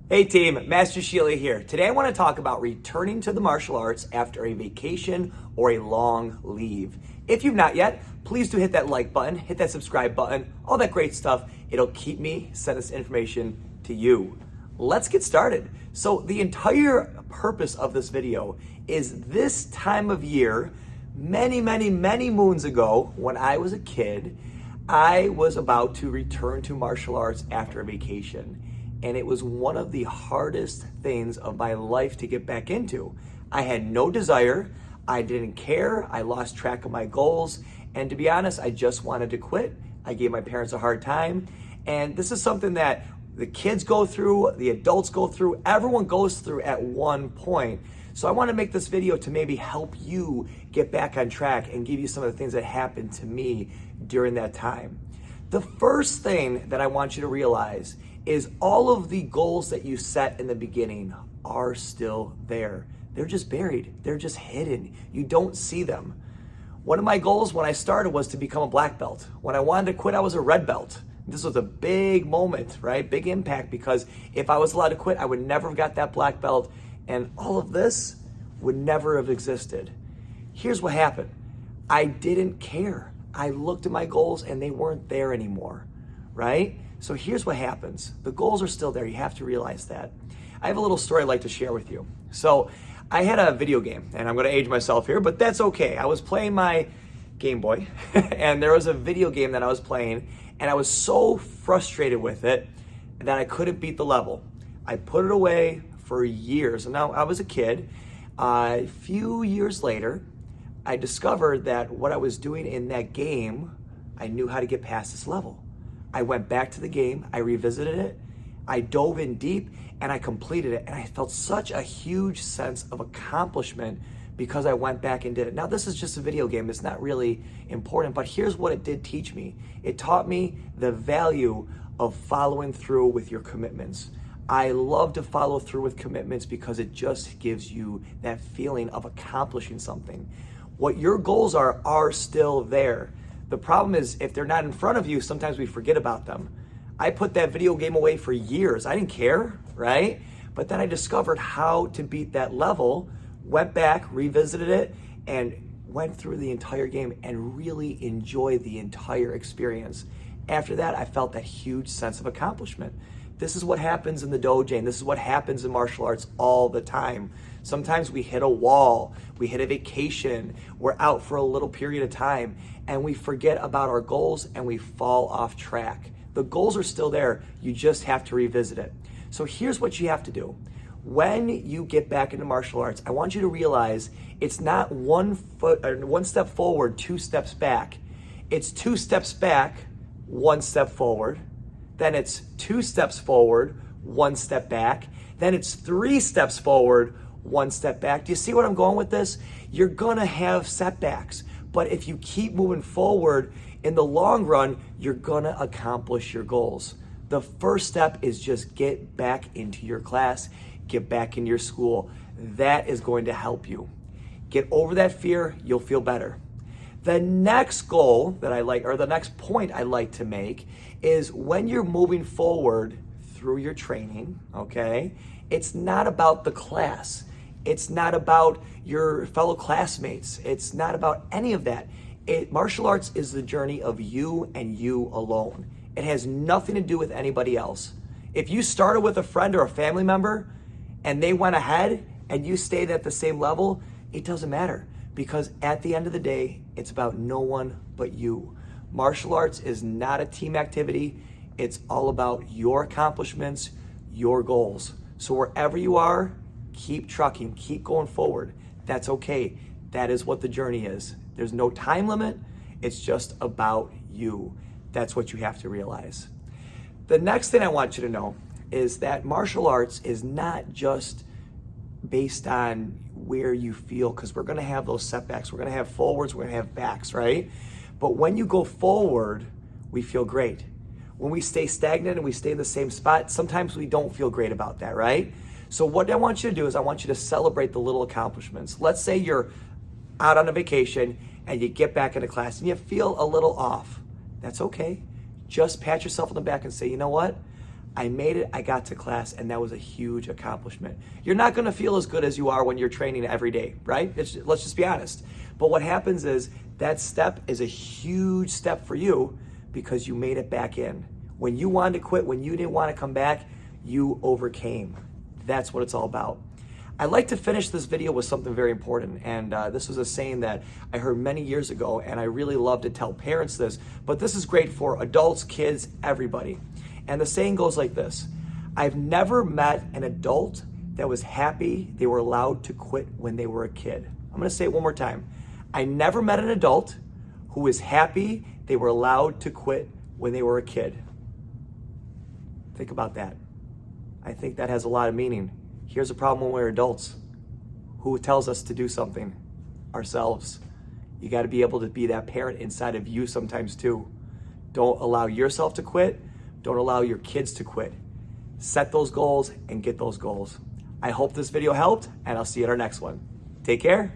Hey team, Master Schiele here. Today I want to talk about returning to the martial arts after a vacation or a long leave. If you've not yet, please do hit that like button, hit that subscribe button, all that great stuff. It'll keep me send this information to you. Let's get started. So the entire purpose of this video is this time of year, many moons ago when I was a kid, I was about to return to martial arts after a vacation. And it was one of the hardest things of my life to get back into. I had no desire, I didn't care, I lost track of my goals, and to be honest, I just wanted to quit. I gave my parents a hard time, and this is something that the kids go through, the adults go through, everyone goes through at one point. So I want to make this video to maybe help you get back on track and give you some of the things that happened to me during that time. The first thing that I want you to realize is all of the goals that you set in the beginning are still there. They're just buried. They're just hidden. You don't see them. One of my goals when I started was to become a black belt. When I wanted to quit, I was a red belt. This was a big moment, right? Big impact, because if I was allowed to quit, I would never have got that black belt, and all of this would never have existed. Here's what happened. I didn't care. I looked at my goals and they weren't there anymore, right? So here's what happens. The goals are still there. You have to realize that. I have a little story I'd like to share with you. So I had a video game, and I'm going to age myself here, but that's okay. I was playing my Game Boy, and there was a video game that I was playing, and I was so frustrated with it that I couldn't beat the level. I put it away for years, and now I was a kid. A few years later, I discovered that what I was doing in that game, I knew how to get past this level. I went back to the game, I revisited it, I dove in deep, and I completed it. And I felt such a huge sense of accomplishment because I went back and did it. Now, this is just a video game. It's not really important, but here's what it did teach me. It taught me the value of following through with your commitments. I love to follow through with commitments because it just gives you that feeling of accomplishing something. What your goals are still there. The problem is if they're not in front of you, sometimes we forget about them. I put that video game away for years. I didn't care, right? But then I discovered how to beat that level, went back, revisited it, and went through the entire game and really enjoyed the entire experience. After that, I felt that huge sense of accomplishment. This is what happens in the dojo, and this is what happens in martial arts all the time. Sometimes we hit a wall, we hit a vacation, we're out for a little period of time, and we forget about our goals and we fall off track. The goals are still there, you just have to revisit it. So here's what you have to do. When you get back into martial arts, I want you to realize it's not one step forward, 2 steps back. It's 2 steps back, 1 step forward. Then it's 2 steps forward, 1 step back. Then it's 3 steps forward, 1 step back. Do you see what I'm going with this? You're gonna have setbacks, but if you keep moving forward, in the long run, you're gonna accomplish your goals. The first step is just get back into your class, get back into your school. That is going to help you. Get over that fear, you'll feel better. The next goal that I like, or the next point I like to make, is when you're moving forward through your training, okay, it's not about the class. It's not about your fellow classmates. It's not about any of that. Martial arts is the journey of you and you alone. It has nothing to do with anybody else. If you started with a friend or a family member and they went ahead and you stayed at the same level, it doesn't matter, because at the end of the day, it's about no one but you. Martial arts is not a team activity. It's all about your accomplishments, your goals. So wherever you are, keep trucking, keep going forward. That's okay. That is what the journey is. There's no time limit. It's just about you. That's what you have to realize. The next thing I want you to know is that martial arts is not just based on where you feel, because we're going to have those setbacks. We're going to have forwards, we're going to have backs, right? But when you go forward, we feel great. When we stay stagnant and we stay in the same spot, sometimes we don't feel great about that, right? So what I want you to do is I want you to celebrate the little accomplishments. Let's say you're out on a vacation and you get back into class and you feel a little off. That's okay. Just pat yourself on the back and say, you know what? I made it, I got to class, and that was a huge accomplishment. You're not gonna feel as good as you are when you're training every day, right? Let's just be honest. But what happens is that step is a huge step for you because you made it back in. When you wanted to quit, when you didn't want to come back, you overcame. That's what it's all about. I'd like to finish this video with something very important, and this was a saying that I heard many years ago, and I really love to tell parents this, but this is great for adults, kids, everybody. And the saying goes like this: I've never met an adult that was happy they were allowed to quit when they were a kid. I'm gonna say it one more time. I never met an adult who was happy they were allowed to quit when they were a kid. Think about that. I think that has a lot of meaning. Here's the problem when we're adults. Who tells us to do something? Ourselves. You got to be able to be that parent inside of you sometimes too. Don't allow yourself to quit. Don't allow your kids to quit. Set those goals and get those goals. I hope this video helped, and I'll see you in our next one. Take care.